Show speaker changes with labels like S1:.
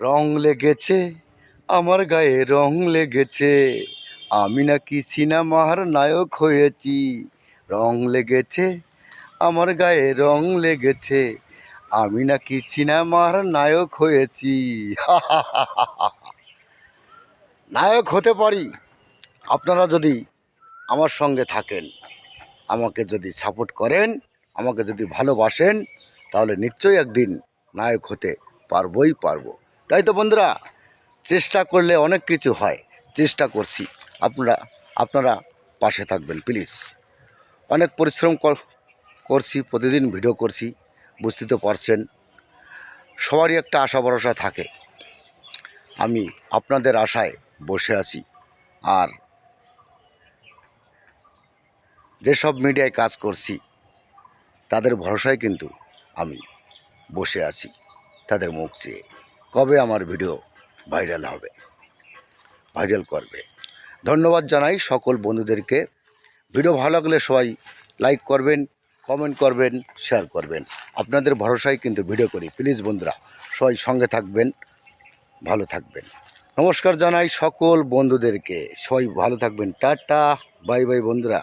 S1: রং লেগেছে আমার গায়ে, রং লেগেছে, আমি নাকি সিনেমার নায়ক হয়েছি। রং লেগেছে আমার গায়ে, রং লেগেছে, আমি নাকি সিনেমার নায়ক হয়েছি। নায়ক হতে পারি আপনারা যদি আমার সঙ্গে থাকেন, আমাকে যদি সাপোর্ট করেন, আমাকে যদি ভালোবাসেন, তাহলে নিশ্চয়ই একদিন নায়ক হতে পারবো। তাই তো বন্ধুরা, চেষ্টা করলে অনেক কিছু হয়। চেষ্টা করছি, আপনারা পাশে থাকবেন প্লিজ। অনেক পরিশ্রম করছি, প্রতিদিন ভিডিও করছি, বুঝতে তো পারছেন। সবারই একটা আশা ভরসা থাকে। আমি আপনাদের আশায় বসে আছি। আর যেসব মিডিয়ায় কাজ করছি তাদের ভরসায় কিন্তু আমি বসে আছি, তাদের মুখ চেয়ে কবে আমার ভিডিও ভাইরাল করবে। ধন্যবাদ জানাই সকল বন্ধুদেরকে। ভিডিও ভালো লাগলে সবাই লাইক করবেন, কমেন্ট করবেন, শেয়ার করবেন। আপনাদের ভরসায় কিন্তু ভিডিও করি। প্লিজ বন্ধুরা, সবাই সঙ্গে থাকবেন, ভালো থাকবেন। নমস্কার জানাই সকল বন্ধুদেরকে, সবাই ভালো থাকবেন। টাটা, বাই বাই বন্ধুরা।